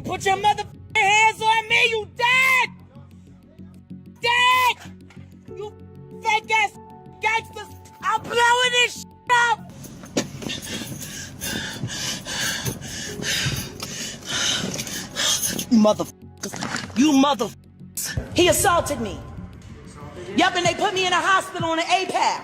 put your motherfucking hands on me, you dead! Dead! You fake ass gangsters! I'm blowing this shit up! You motherfuckers. He assaulted me. Yup, and they put me in a hospital on an APAL.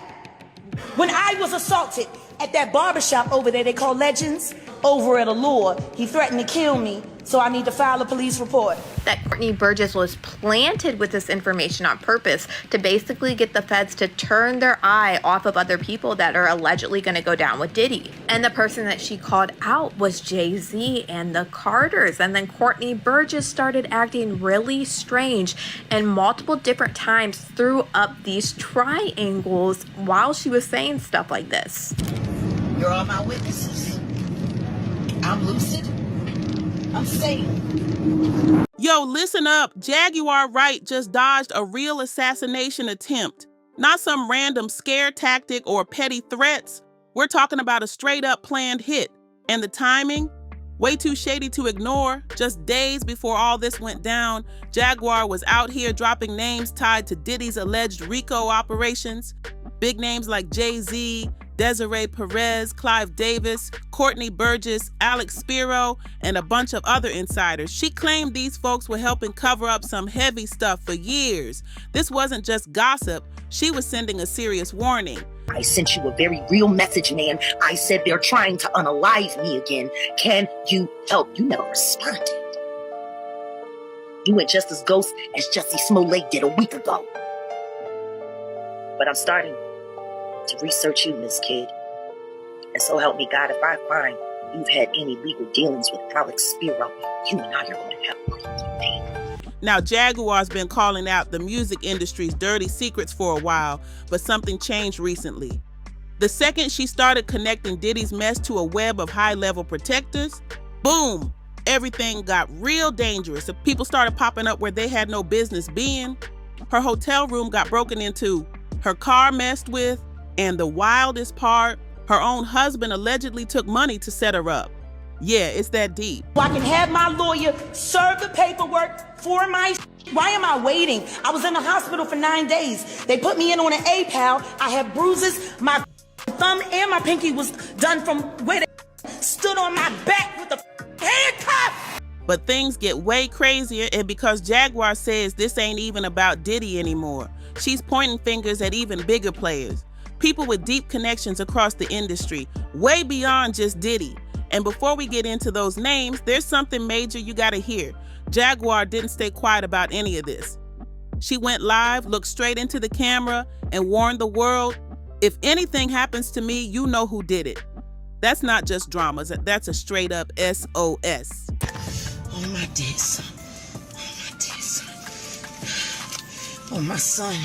When I was assaulted at that barbershop over there they call Legends, over at Allure, he threatened to kill me, so I need to file a police report. That Courtney Burgess was planted with this information on purpose to basically get the feds to turn their eye off of other people that are allegedly going to go down with Diddy. And the person that she called out was Jay-Z and the Carters. And then Courtney Burgess started acting really strange and multiple different times threw up these triangles while she was saying stuff like this. You're all my witnesses. I'm lucid. I'm sane. Yo, listen up. Jaguar Wright just dodged a real assassination attempt. Not some random scare tactic or petty threats. We're talking about a straight up planned hit. And the timing? Way too shady to ignore. Just days before all this went down, Jaguar was out here dropping names tied to Diddy's alleged RICO operations. Big names like Jay-Z, Desiree Perez, Clive Davis, Courtney Burgess, Alex Spiro, and a bunch of other insiders. She claimed these folks were helping cover up some heavy stuff for years. This wasn't just gossip. She was sending a serious warning. I sent you a very real message, man. I said they're trying to unalive me again. Can you help? You never responded. You went just as ghost as Jussie Smollett did a week ago. But I'm starting to research you, Miss Kid. And so help me God, if I find you've had any legal dealings with Alex Spiro, you and I are going to have a Now, Jaguar's been calling out the music industry's dirty secrets for a while, but something changed recently. The second she started connecting Diddy's mess to a web of high-level protectors, boom, everything got real dangerous. People started popping up where they had no business being. Her hotel room got broken into, her car messed with, and the wildest part, her own husband allegedly took money to set her up. Yeah, it's that deep. I can have my lawyer serve the paperwork for my Why am I waiting? I was in the hospital for 9 days. They put me in on an APAL. I had bruises. My thumb and my pinky was done from where they stood on my back with the handcuff. But things get way crazier, and because Jaguar says this ain't even about Diddy anymore, she's pointing fingers at even bigger players. People with deep connections across the industry, way beyond just Diddy. And before we get into those names, there's something major you gotta hear. Jaguar didn't stay quiet about any of this. She went live, looked straight into the camera, and warned the world, if anything happens to me, you know who did it. That's not just dramas, that's a straight up SOS. Oh, my dead son. Oh, my dead son. Oh, my son.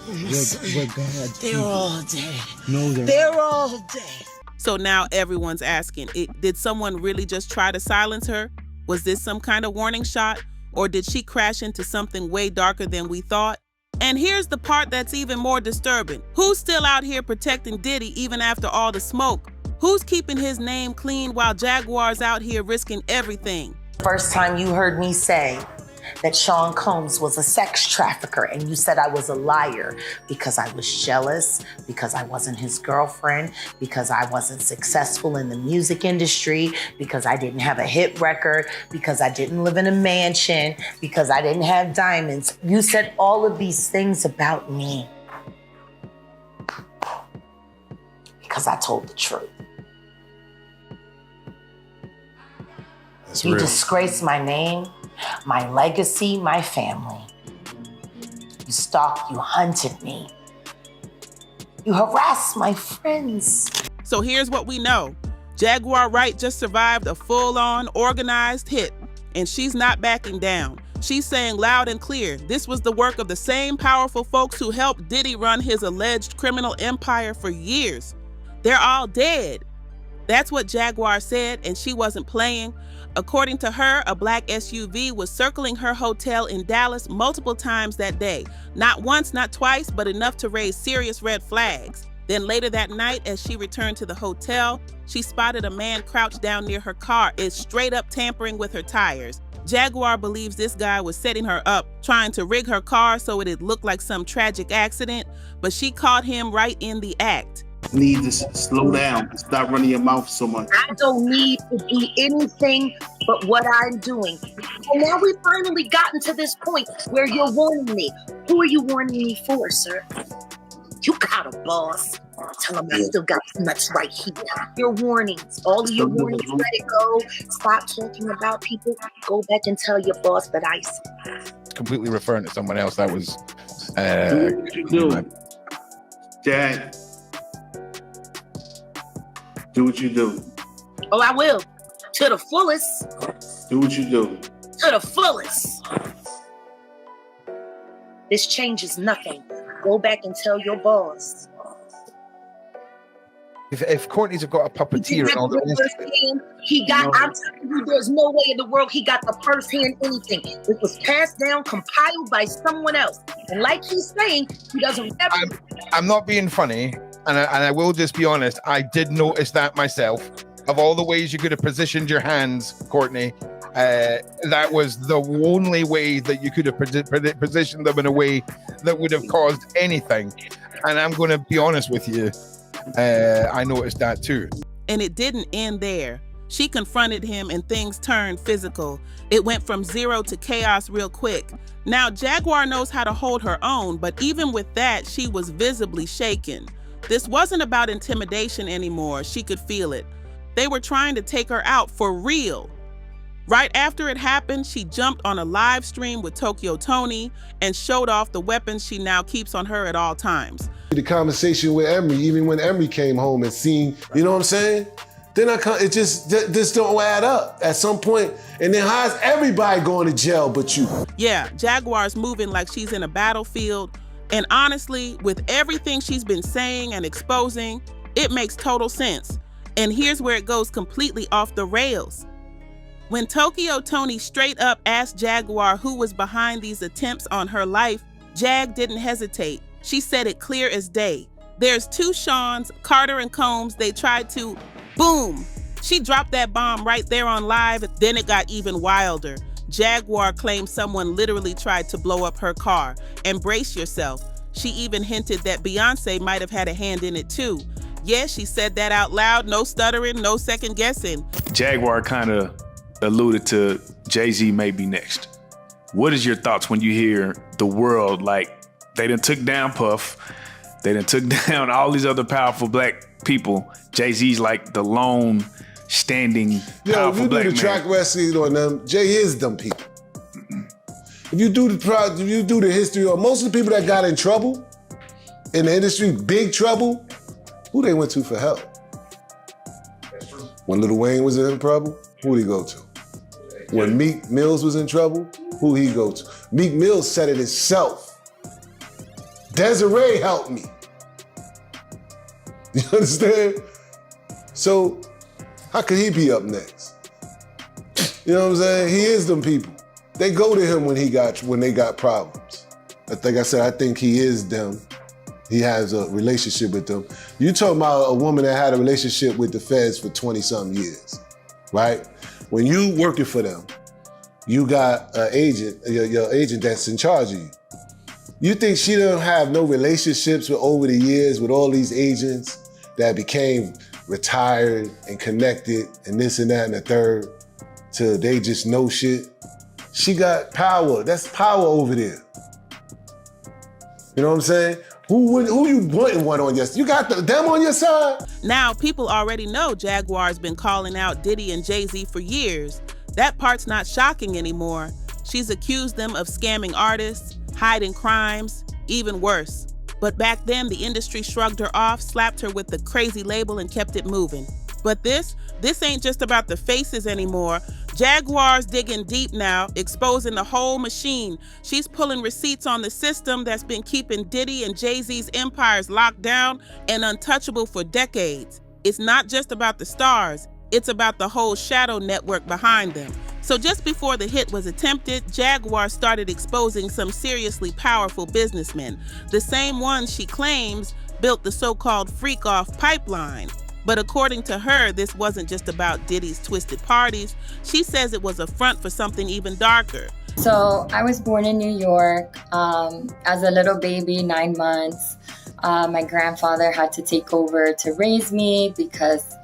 Oh, my son. God, they're all dead. No, they're all dead. So now everyone's asking, did someone really just try to silence her? Was this some kind of warning shot? Or did she crash into something way darker than we thought? And here's the part that's even more disturbing. Who's still out here protecting Diddy even after all the smoke? Who's keeping his name clean while Jaguar's out here risking everything? First time you heard me say that Sean Combs was a sex trafficker, and you said I was a liar because I was jealous, because I wasn't his girlfriend, because I wasn't successful in the music industry, because I didn't have a hit record, because I didn't live in a mansion, because I didn't have diamonds. You said all of these things about me because I told the truth. That's You real. disgraced my name, my legacy, my family. You stalked, you hunted me. You harassed my friends. So here's what we know. Jaguar Wright just survived a full-on organized hit, and she's not backing down. She's saying loud and clear, this was the work of the same powerful folks who helped Diddy run his alleged criminal empire for years. They're all dead. That's what Jaguar said, and she wasn't playing. According to her, a black SUV was circling her hotel in Dallas multiple times that day. Not once, not twice, but enough to raise serious red flags. Then later that night, as she returned to the hotel, she spotted a man crouched down near her car, is straight up tampering with her tires. Jaguar believes this guy was setting her up, trying to rig her car so it'd look like some tragic accident, but she caught him right in the act. Need to slow down. Stop running your mouth so much. I don't need to do anything but what I'm doing. And now we've finally gotten to this point where you're warning me. Who are you warning me for, sir? You got a boss. Tell him I still got his nuts right here. Your warnings, all of your warnings, let it go. Stop talking about people. Go back and tell your boss that I said. Completely referring to someone else. That was. Do what you do. Jag. Do what you do. Oh, I will. To the fullest. Do what you do. To the fullest. This changes nothing. Go back and tell your boss. If Courtney's got a puppeteer and all that, I'm telling you, there's no way in the world he got the first hand anything. It was passed down, compiled by someone else. And like he's saying, he doesn't ever. I'm not being funny, and I will just be honest. I did notice that myself. Of all the ways you could have positioned your hands, Courtney, that was the only way that you could have positioned them in a way that would have caused anything. And I'm going to be honest with you. I noticed that too. And it didn't end there. She confronted him and things turned physical. It went from zero to chaos real quick. Now, Jaguar knows how to hold her own, but even with that, she was visibly shaken. This wasn't about intimidation anymore. She could feel it. They were trying to take her out for real. Right after it happened, she jumped on a live stream with Tokyo Tony and showed off the weapons she now keeps on her at all times. The conversation with Emery, even when Emery came home and seen, you know what I'm saying? Then it just don't add up at some point. And then how's everybody going to jail but you? Yeah, Jaguar's moving like she's in a battlefield. And honestly, with everything she's been saying and exposing, it makes total sense. And here's where it goes completely off the rails. When Tokyo Tony straight up asked Jaguar who was behind these attempts on her life, Jag didn't hesitate. She said it clear as day. There's two Seans, Carter and Combs. They tried to, boom. She dropped that bomb right there on live. Then it got even wilder. Jaguar claimed someone literally tried to blow up her car. And brace yourself. She even hinted that Beyonce might have had a hand in it too. Yes, she said that out loud, no stuttering, no second guessing. Jaguar kind of alluded to Jay-Z may be next. What is your thoughts when you hear the world, like, they done took down Puff, they done took down all these other powerful black people. Jay-Z's like the lone standing powerful black man. If you do the track wrestling on them, Jay is them people. If you do the history of most of the people that got in trouble in the industry, big trouble, who they went to for help? When Lil Wayne was in trouble, who'd he go to? When Meek Mills was in trouble, who'd he go to? Meek Mills said it himself. Desiree helped me. You understand? So how could he be up next? You know what I'm saying? He is them people. They go to him when they got problems. Like I said, I think he is them. He has a relationship with them. You talking about a woman that had a relationship with the feds for 20-something years, right? When you working for them, you got an agent, your agent that's in charge of you. You think she don't have no relationships with over the years with all these agents that became retired and connected and this and that and the third till they just know shit? She got power. That's power over there. You know what I'm saying? Who you wanting one on your side? You got them on your side? Now, people already know Jaguar's been calling out Diddy and Jay-Z for years. That part's not shocking anymore. She's accused them of scamming artists, hiding crimes, even worse. But back then, the industry shrugged her off, slapped her with the crazy label, and kept it moving. But this ain't just about the faces anymore. Jaguar's digging deep now, exposing the whole machine. She's pulling receipts on the system that's been keeping Diddy and Jay-Z's empires locked down and untouchable for decades. It's not just about the stars, it's about the whole shadow network behind them. So just before the hit was attempted, Jaguar started exposing some seriously powerful businessmen, the same ones she claims built the so-called Freakoff pipeline. But according to her, this wasn't just about Diddy's twisted parties. She says it was a front for something even darker. So I was born in New York as a little baby, 9 months. My grandfather had to take over to raise me because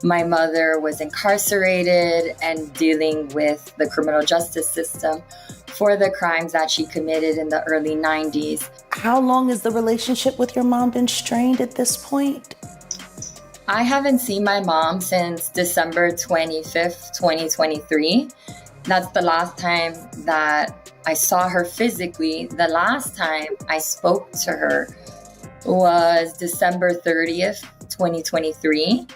my mother was incarcerated and dealing with the criminal justice system for the crimes that she committed in the early 90s. How long has the relationship with your mom been strained at this point? I haven't seen my mom since December 25th, 2023. That's the last time that I saw her physically. The last time I spoke to her was December 30th, 2023,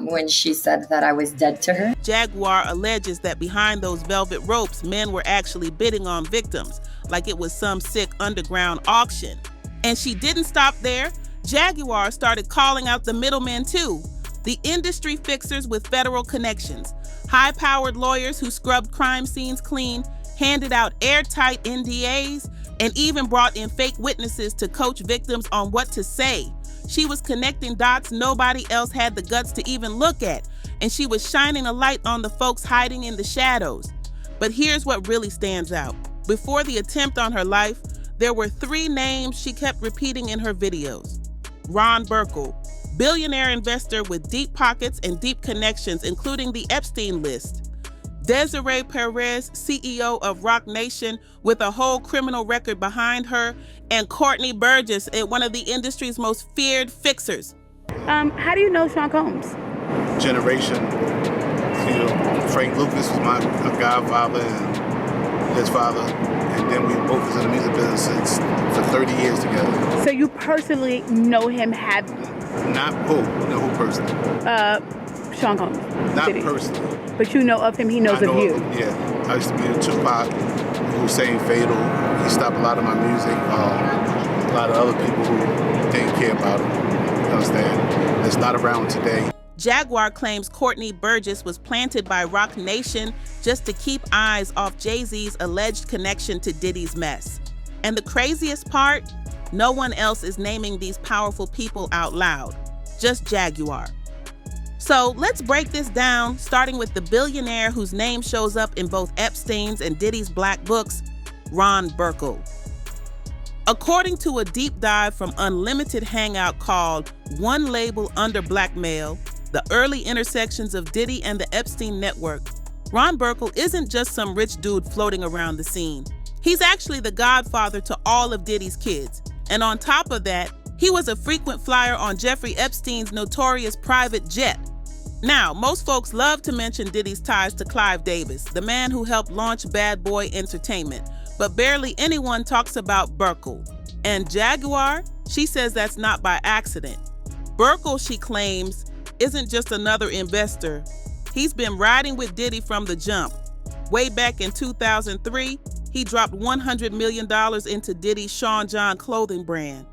when she said that I was dead to her. Jaguar alleges that behind those velvet ropes, men were actually bidding on victims, like it was some sick underground auction. And she didn't stop there. Jaguar started calling out the middlemen too, the industry fixers with federal connections, high-powered lawyers who scrubbed crime scenes clean, handed out airtight NDAs, and even brought in fake witnesses to coach victims on what to say. She was connecting dots nobody else had the guts to even look at, and she was shining a light on the folks hiding in the shadows. But here's what really stands out. Before the attempt on her life, there were 3 names she kept repeating in her videos. Ron Burkel, billionaire investor with deep pockets and deep connections, including the Epstein list. Desiree Perez, CEO of Roc Nation, with a whole criminal record behind her. And Courtney Burgess, one of the industry's most feared fixers. How do you know Sean Combs? Generation. You know, Frank Lucas was my godfather and his father. And then we both was in the music business for 30 years together. So you personally know him, have Not who? No, who personally? Sean Combs. Not personally. But you know of him, he knows of you. Yeah. I used to be in Tupac, Hussein Fatal. He stopped a lot of my music. A lot of other people who didn't care about him. You understand? It's not around today. Jaguar claims Courtney Burgess was planted by Roc Nation just to keep eyes off Jay-Z's alleged connection to Diddy's mess. And the craziest part, no one else is naming these powerful people out loud, just Jaguar. So let's break this down, starting with the billionaire whose name shows up in both Epstein's and Diddy's black books, Ron Burkel. According to a deep dive from Unlimited Hangout called One Label Under Blackmail, the early intersections of Diddy and the Epstein network, Ron Burkel isn't just some rich dude floating around the scene. He's actually the godfather to all of Diddy's kids. And on top of that, he was a frequent flyer on Jeffrey Epstein's notorious private jet. Now, most folks love to mention Diddy's ties to Clive Davis, the man who helped launch Bad Boy Entertainment, but barely anyone talks about Burkel. And Jaguar, she says that's not by accident. Burkel, she claims, isn't just another investor. He's been riding with Diddy from the jump. Way back in 2003, he dropped $100 million into Diddy's Sean John clothing brand.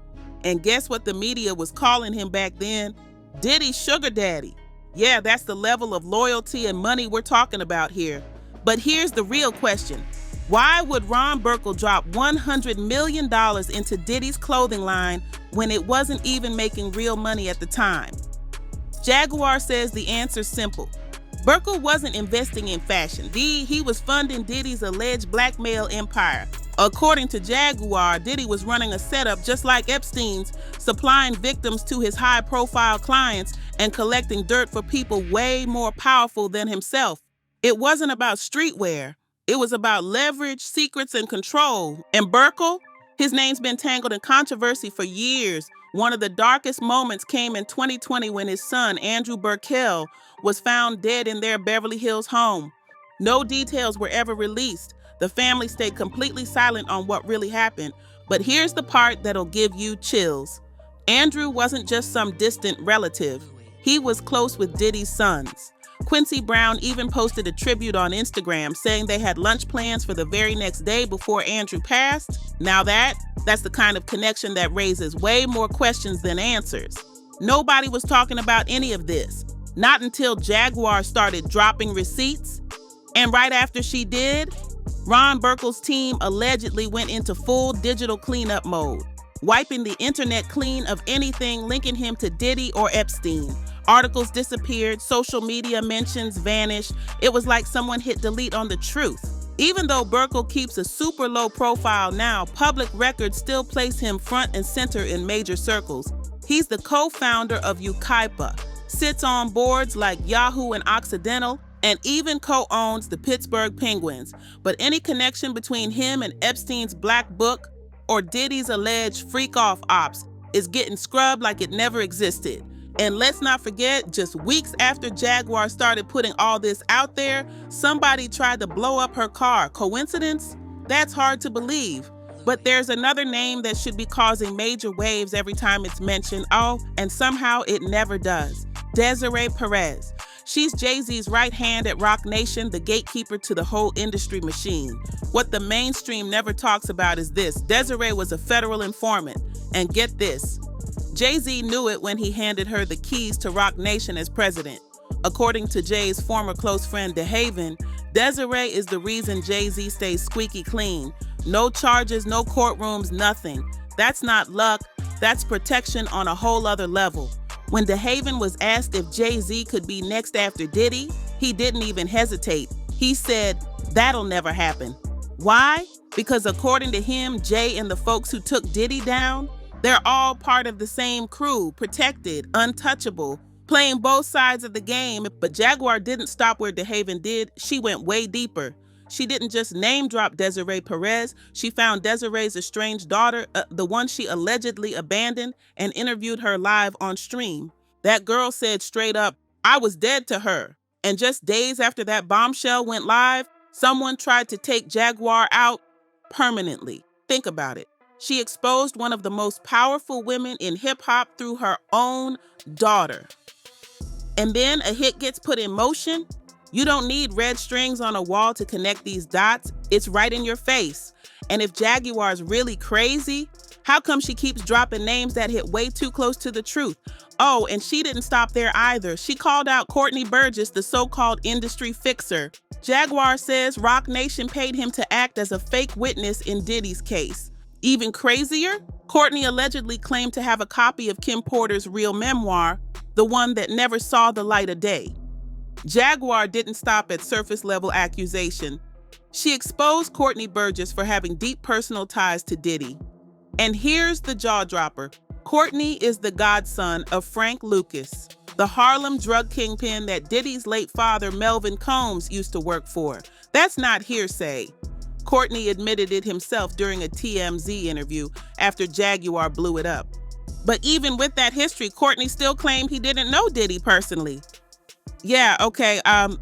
And guess what the media was calling him back then? Diddy's sugar daddy. Yeah, that's the level of loyalty and money we're talking about here. But here's the real question. Why would Ron Burkel drop $100 million into Diddy's clothing line when it wasn't even making real money at the time? Jaguar says the answer's simple. Burkel wasn't investing in fashion. He was funding Diddy's alleged blackmail empire. According to Jaguar, Diddy was running a setup just like Epstein's, supplying victims to his high-profile clients and collecting dirt for people way more powerful than himself. It wasn't about streetwear. It was about leverage, secrets, and control. And Burkel, his name's been tangled in controversy for years. One of the darkest moments came in 2020 when his son, Andrew Burkel, was found dead in their Beverly Hills home. No details were ever released. The family stayed completely silent on what really happened. But here's the part that'll give you chills. Andrew wasn't just some distant relative. He was close with Diddy's sons. Quincy Brown even posted a tribute on Instagram saying they had lunch plans for the very next day before Andrew passed. Now that's the kind of connection that raises way more questions than answers. Nobody was talking about any of this. Not until Jaguar started dropping receipts. And right after she did, Ron Burkel's team allegedly went into full digital cleanup mode. wiping the internet clean of anything linking him to Diddy or Epstein. Articles disappeared, social media mentions vanished. It was like someone hit delete on the truth. Even though Burkel keeps a super low profile now, public records still place him front and center in major circles. He's the co-founder of Ukaipa, sits on boards like Yahoo and Occidental, and even co-owns the Pittsburgh Penguins. But any connection between him and Epstein's Black Book or Diddy's alleged Freakoff ops is getting scrubbed like it never existed. And let's not forget, just weeks after Jaguar started putting all this out there, somebody tried to blow up her car. Coincidence? That's hard to believe. But there's another name that should be causing major waves every time it's mentioned. Oh, and somehow it never does. Desiree Perez. She's Jay-Z's right hand at Roc Nation, the gatekeeper to the whole industry machine. What the mainstream never talks about is this. Desiree was a federal informant. And get this, Jay-Z knew it when he handed her the keys to Roc Nation as president. According to Jay's former close friend DeHaven, Desiree is the reason Jay-Z stays squeaky clean. No charges, no courtrooms, nothing. That's not luck, that's protection on a whole other level. When DeHaven was asked if Jay-Z could be next after Diddy, he didn't even hesitate. He said, "That'll never happen." Why? Because according to him, Jay and the folks who took Diddy down, they're all part of the same crew, protected, untouchable, playing both sides of the game. But Jaguar didn't stop where DeHaven did. She went way deeper. She didn't just name drop Desiree Perez. She found Desiree's estranged daughter, the one she allegedly abandoned, and interviewed her live on stream. That girl said straight up, "I was dead to her." And just days after that bombshell went live, someone tried to take Jaguar out permanently. Think about it. She exposed one of the most powerful women in hip-hop through her own daughter. And then a hit gets put in motion. You don't need red strings on a wall to connect these dots. It's right in your face. And if Jaguar's really crazy, how come she keeps dropping names that hit way too close to the truth? Oh, and she didn't stop there either. She called out Courtney Burgess, the so-called industry fixer. Jaguar says Roc Nation paid him to act as a fake witness in Diddy's case. Even crazier, Courtney allegedly claimed to have a copy of Kim Porter's real memoir, the one that never saw the light of day. Jaguar didn't stop at surface-level accusation. She exposed Courtney Burgess for having deep personal ties to Diddy. And here's the jaw-dropper. Courtney is the godson of Frank Lucas, the Harlem drug kingpin that Diddy's late father, Melvin Combs, used to work for. That's not hearsay. Courtney admitted it himself during a TMZ interview after Jaguar blew it up. But even with that history, Courtney still claimed he didn't know Diddy personally. Yeah, okay,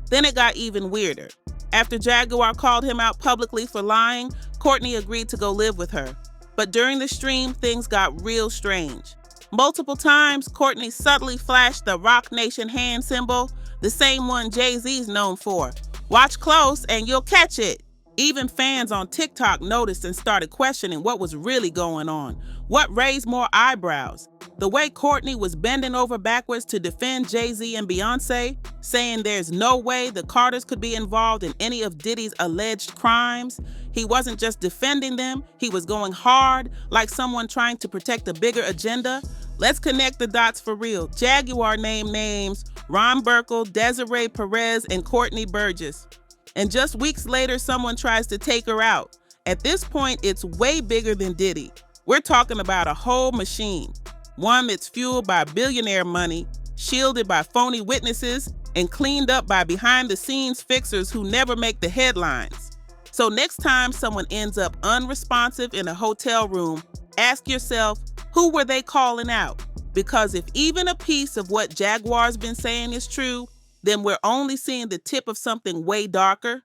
then it got even weirder. After Jaguar called him out publicly for lying, Courtney agreed to go live with her. But during the stream, things got real strange. Multiple times, Courtney subtly flashed the Roc Nation hand symbol, the same one Jay-Z's known for. Watch close and you'll catch it. Even fans on TikTok noticed and started questioning what was really going on. What raised more eyebrows? The way Courtney was bending over backwards to defend Jay-Z and Beyonce, saying there's no way the Carters could be involved in any of Diddy's alleged crimes. He wasn't just defending them, he was going hard, like someone trying to protect a bigger agenda. Let's connect the dots for real. Jaguar named names Ron Burkel, Desiree Perez, and Courtney Burgess. And just weeks later, someone tries to take her out. At this point, it's way bigger than Diddy. We're talking about a whole machine. One that's fueled by billionaire money, shielded by phony witnesses, and cleaned up by behind-the-scenes fixers who never make the headlines. So next time someone ends up unresponsive in a hotel room, ask yourself, who were they calling out? Because if even a piece of what Jaguar's been saying is true, then we're only seeing the tip of something way darker.